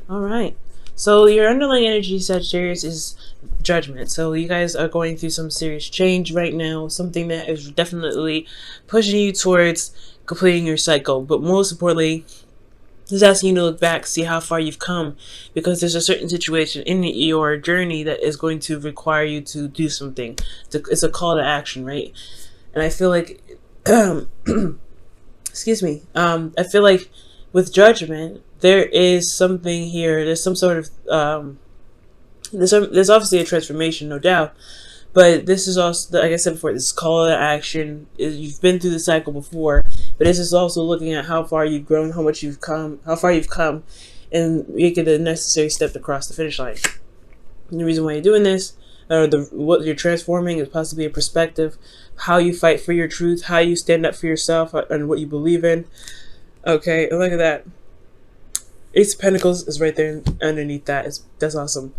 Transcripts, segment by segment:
All right. So your underlying energy, Sagittarius, is judgment. So you guys are going through some serious change right now, something that is definitely pushing you towards completing your cycle. But most importantly, it's asking you to look back, see how far you've come, because there's a certain situation in your journey that is going to require you to do something. It's a call to action, right? And I feel like, excuse me, I feel like with judgment, there is something here. There's some sort of there's obviously a transformation, no doubt. But this is also, like I said before, this is call to action. You've been through the cycle before, but this is also looking at how far you've grown, how much you've come, how far you've come, and making the necessary step to cross the finish line. And the reason why you're doing this, or what you're transforming, is possibly a perspective, how you fight for your truth, how you stand up for yourself, and what you believe in. Okay, and look at that. Ace of Pentacles is right there underneath that. That's awesome.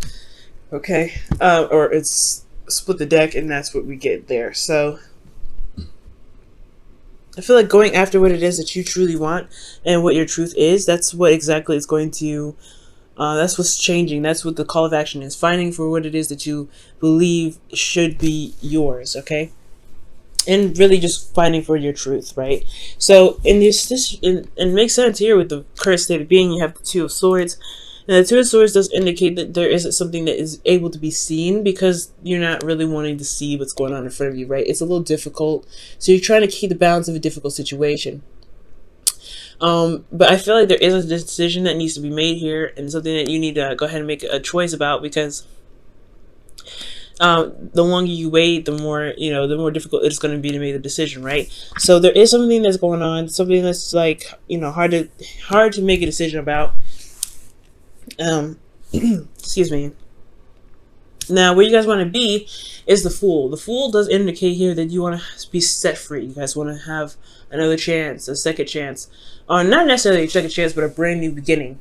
Okay, or it's split the deck, and that's what we get there. So I feel like going after what it is that you truly want and what your truth is, that's what exactly is going to that's what's changing. That's what the call of action is, finding for what it is that you believe should be yours. Okay, and really just finding for your truth, right? So in this it makes sense here with the current state of being. You have the Two of Swords. And the Two of Swords does indicate that there isn't something that is able to be seen, because you're not really wanting to see what's going on in front of you, right? It's a little difficult. So you're trying to keep the balance of a difficult situation. But I feel like there is a decision that needs to be made here, and something that you need to go ahead and make a choice about, because the longer you wait, the more difficult it's going to be to make the decision, right? So there is something that's going on, something that's like hard to make a decision about. Excuse me. Now, where you guys want to be is the Fool. The Fool does indicate here that you want to be set free. You guys want to have another chance, a second chance. Or not necessarily a second chance, but a brand new beginning.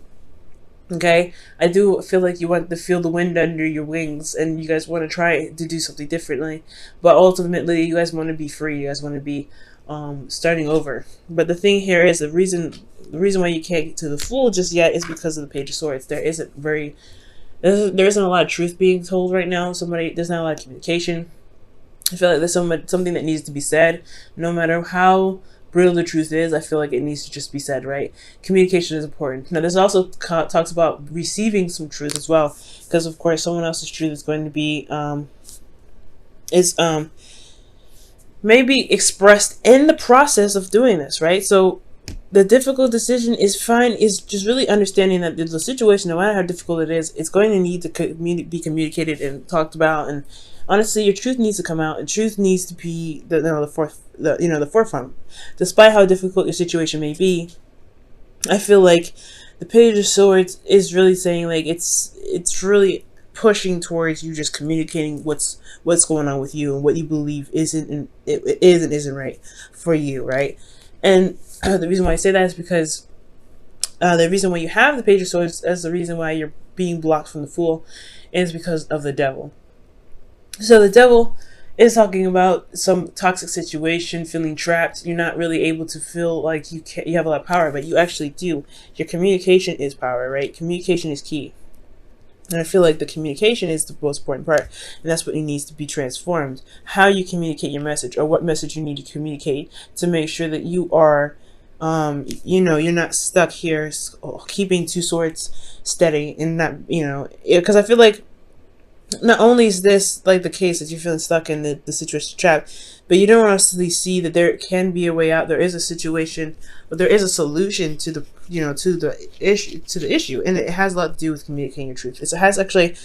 Okay? I do feel like you want to feel the wind under your wings, and you guys want to try to do something differently. But ultimately, you guys want to be free. You guys want to be starting over. But the thing here is the reason why you can't get to the Fool just yet is because of the Page of Swords. There isn't a lot of truth being told right now. There's not a lot of communication. I feel like there's something that needs to be said. No matter how brutal the truth is, I feel like it needs to just be said, right? Communication is important. Now, this also talks about receiving some truth as well, because of course someone else's truth is going to be maybe expressed in the process of doing this, right? So the difficult decision is just really understanding that the situation, no matter how difficult it is, it's going to need to be communicated and talked about. And honestly, your truth needs to come out, and truth needs to be the forefront. Despite how difficult your situation may be, I feel like the Page of Swords is really saying, like, it's really pushing towards you just communicating what's going on with you and what you believe isn't right for you, right? And the reason why I say that is because the reason why you have the Page of Swords as the reason why you're being blocked from the Fool is because of the Devil. So the Devil is talking about some toxic situation, feeling trapped. You're not really able to feel like you have a lot of power, but you actually do. Your communication is power, right? Communication is key. And I feel like the communication is the most important part, and that's what needs to be transformed. How you communicate your message, or what message you need to communicate to make sure that you are, you're not stuck here keeping two swords steady, and not, because I feel like not only is this like the case that you're feeling stuck in the situation trapped, but you don't honestly see that there can be a way out. There is a situation, but there is a solution to the to the issue, and it has a lot to do with communicating your truth. It has actually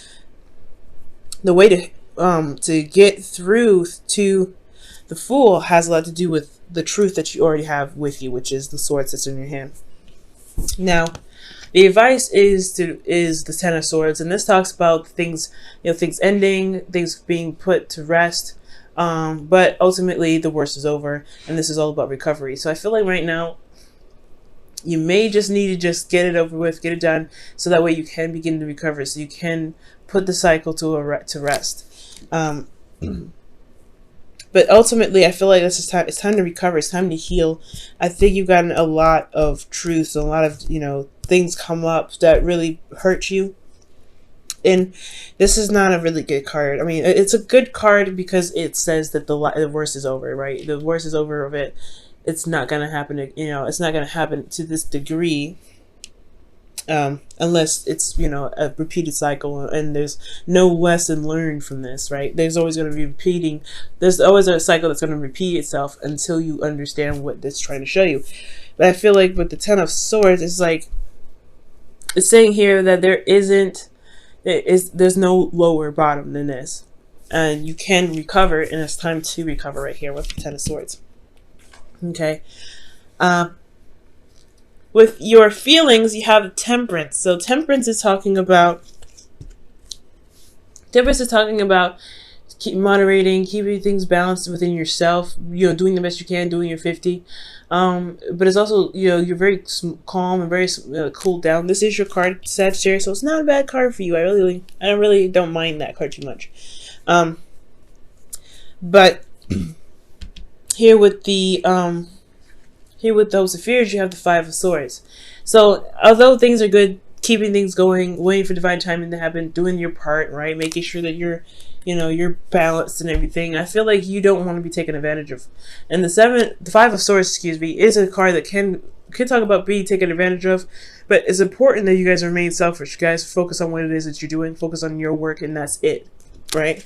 the way to get through to the Fool has a lot to do with the truth that you already have with you, which is the sword that's in your hand. Now, the advice is the Ten of Swords, and this talks about things ending, things being put to rest. But ultimately, the worst is over, and this is all about recovery. So I feel like right now, you may just need to just get it over with, get it done, so that way you can begin to recover, so you can put the cycle to rest. But ultimately, I feel like this is time. It's time to recover. It's time to heal. I think you've gotten a lot of truths, a lot of, you know, things come up that really hurt you. And this is not a really good card. I mean, it's a good card because it says that the worst is over, right? The worst is over of it. It's not going to happen, you know, it's not going to happen to this degree. Unless it's, you know, a repeated cycle and there's no lesson learned from this, right? There's always going to be repeating. There's always a cycle that's going to repeat itself until you understand what it's trying to show you. But I feel like with the Ten of Swords, it's like, it's saying here that there's no lower bottom than this. And you can recover, and it's time to recover right here with the Ten of Swords. Okay. With your feelings, you have Temperance. So Temperance is talking about moderating, keeping things balanced within yourself, you know, doing the best you can, doing your 50. But it's also, you know, you're very calm and very cooled down. This is your card, Sagittarius, so it's not a bad card for you. I really don't mind that card too much. But here with the here with those fears, you have the Five of Swords. So although things are good, keeping things going, waiting for divine timing to happen, doing your part, right, making sure that you're balanced and everything, I feel like you don't want to be taken advantage of. And the Five of Swords, excuse me, is a card that can talk about being taken advantage of, but it's important that you guys remain selfish. You guys focus on what it is that you're doing, focus on your work, and that's it, right?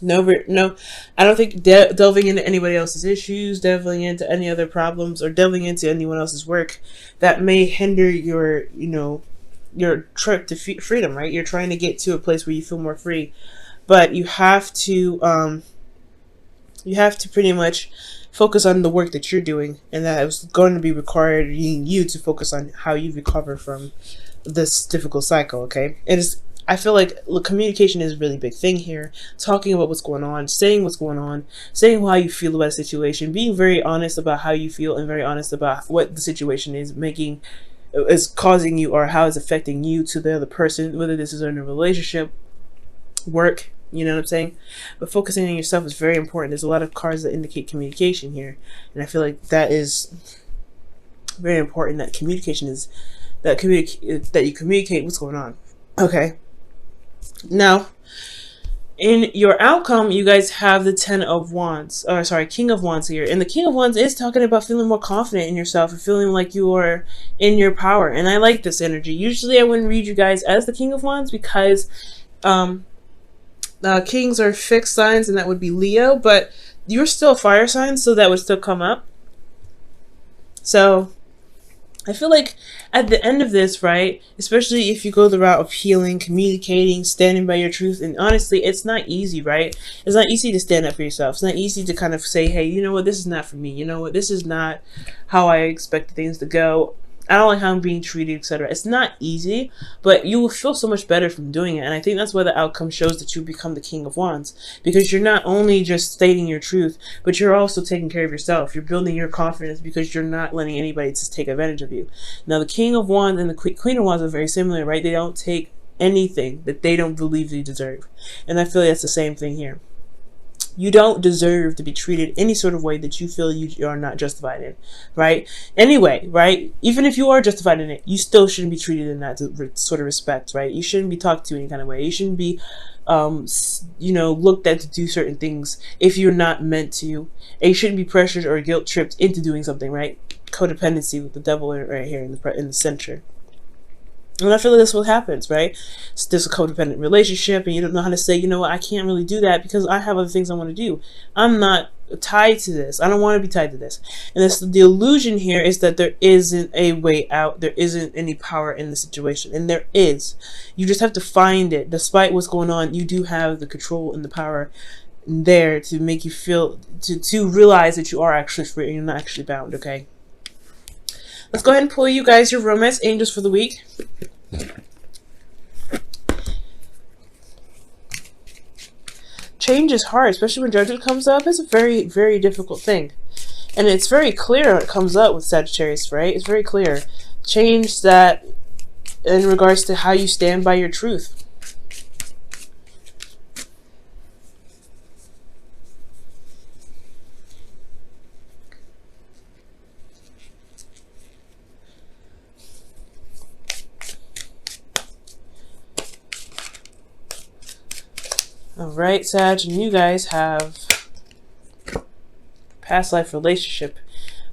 No, I don't think delving into anybody else's issues, delving into any other problems, or delving into anyone else's work that may hinder your, you know, your trip to freedom, right? You're trying to get to a place where you feel more free, but you have to pretty much focus on the work that you're doing, and that is going to be requiring you to focus on how you recover from this difficult cycle. Okay, I feel like communication is a really big thing here. Talking about what's going on, saying what's going on, saying how you feel about a situation, being very honest about how you feel and very honest about what the situation is causing you, or how it's affecting you to the other person, whether this is in a relationship, work, you know what I'm saying? But focusing on yourself is very important. There's a lot of cards that indicate communication here, and I feel like that is very important, that communication is that you communicate what's going on. Okay. Now, in your outcome, you guys have the King of Wands here. And the King of Wands is talking about feeling more confident in yourself and feeling like you are in your power. And I like this energy. Usually I wouldn't read you guys as the King of Wands because kings are fixed signs, and that would be Leo, but you're still a fire sign, so that would still come up. So I feel like at the end of this, right, especially if you go the route of healing, communicating, standing by your truth, and honestly, it's not easy, right? It's not easy to stand up for yourself. It's not easy to kind of say, hey, you know what, this is not for me. You know what, this is not how I expect things to go. I don't like how I'm being treated, etc. It's not easy, but you will feel so much better from doing it. And I think that's why the outcome shows that you become the King of Wands, because you're not only just stating your truth, but you're also taking care of yourself. You're building your confidence because you're not letting anybody just take advantage of you. Now, the King of Wands and the Queen of Wands are very similar, right? They don't take anything that they don't believe they deserve. And I feel like that's the same thing here. You don't deserve to be treated any sort of way that you feel you are not justified in, right? Anyway, right? Even if you are justified in it, you still shouldn't be treated in that sort of respect, right? You shouldn't be talked to any kind of way. You shouldn't be, looked at to do certain things if you're not meant to. And you shouldn't be pressured or guilt tripped into doing something, right? Codependency with the devil right here in the center. And I feel like that's what happens, right? It's just a codependent relationship, and you don't know how to say, you know what, I can't really do that because I have other things I want to do. I'm not tied to this. I don't want to be tied to this. And the illusion here is that there isn't a way out. There isn't any power in the situation. And there is. You just have to find it. Despite what's going on, you do have the control and the power there to make you feel, to realize that you are actually free and you're not actually bound, okay? Let's go ahead and pull you guys your romance angels for the week. Change is hard, especially when judgment comes up. It's a very, very difficult thing. And it's very clear when it comes up with Sagittarius, right? It's very clear. Change that in regards to how you stand by your truth. All right, Sag, and you guys have past life relationship.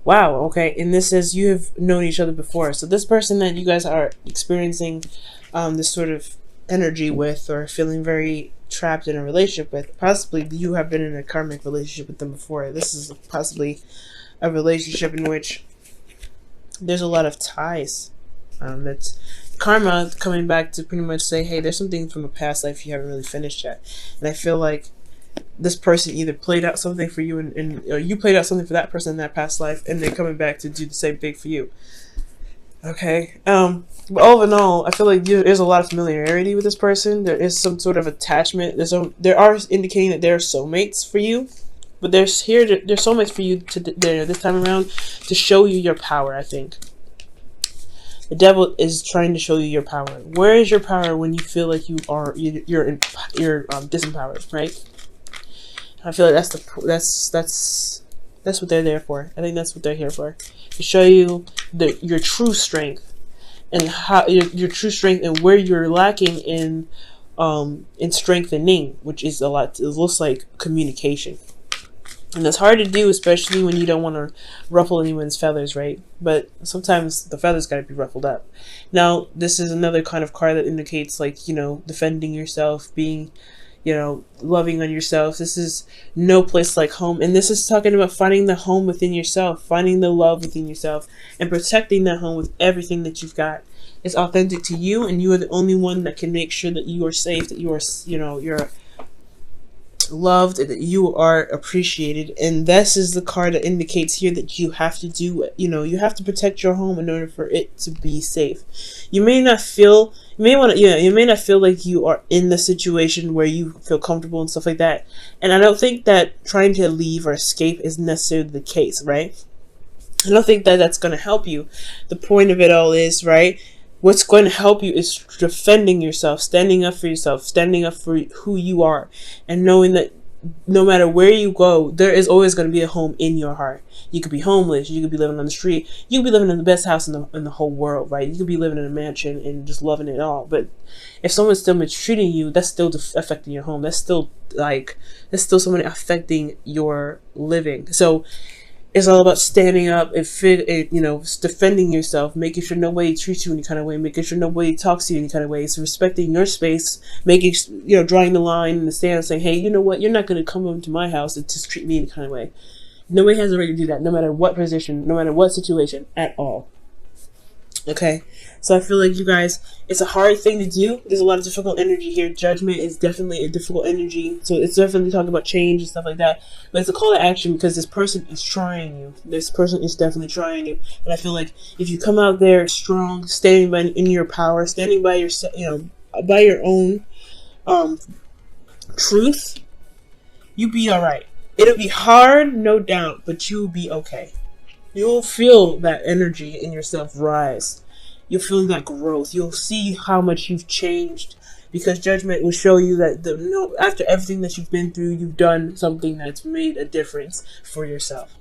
Wow, okay. And this says you have known each other before. So this person that you guys are experiencing this sort of energy with, or feeling very trapped in a relationship with, possibly you have been in a karmic relationship with them before. This is possibly a relationship in which there's a lot of ties. That's karma coming back to pretty much say, hey, there's some things from a past life you haven't really finished yet. And I feel like this person either played out something for you and or you played out something for that person in that past life, and they're coming back to do the same thing for you. Okay. But all in all, I feel like there's a lot of familiarity with this person. There is some sort of attachment. There are indicating that they're soulmates for you, but there's soulmates for you this time around to show you your power. I think the devil is trying to show you your power. Where is your power when you feel like you're disempowered, right? I feel like that's what they're there for. I think that's what they're here for, to show you your true strength, and how your true strength, and where you're lacking in strengthening, which is a lot. It looks like communication, and that's hard to do, especially when you don't want to ruffle anyone's feathers, right? But sometimes the feathers got to be ruffled up. Now, this is another kind of card that indicates, like, defending yourself, being, loving on yourself. This is no place like home. And this is talking about finding the home within yourself, finding the love within yourself, and protecting that home with everything that you've got. It's authentic to you, and you are the only one that can make sure that you are safe, that you are, you're loved, and that you are appreciated. And this is the card that indicates here that you have to do, you have to protect your home in order for it to be safe. You may not feel like you are in the situation where you feel comfortable and stuff like that. And I don't think that trying to leave or escape is necessarily the case, right? I don't think that that's going to help you. The point of it all is, right, what's going to help you is defending yourself, standing up for yourself, standing up for who you are, and knowing that no matter where you go, there is always going to be a home in your heart. You could be homeless, you could be living on the street, you could be living in the best house in the whole world, right? You could be living in a mansion and just loving it all. But if someone's still mistreating you, that's still affecting your home. That's still someone affecting your living. So it's all about standing up and defending yourself, making sure nobody treats you any kind of way, making sure nobody talks to you any kind of way. It's respecting your space, making, drawing the line in the sand, saying, hey, you know what? You're not going to come into my house and just treat me any kind of way. Nobody has the right to do that, no matter what position, no matter what situation at all. Okay, so I feel like you guys, it's a hard thing to do. There's a lot of difficult energy here. Judgment is definitely a difficult energy. So it's definitely talking about change and stuff like that. But it's a call to action because this person is trying you. This person is definitely trying you. And I feel like if you come out there strong, standing in your power, standing by your, by your own truth, you'll be all right. It'll be hard, no doubt, but you'll be okay. You'll feel that energy in yourself rise. You'll feel that growth. You'll see how much you've changed, because judgment will show you that after everything that you've been through, you've done something that's made a difference for yourself.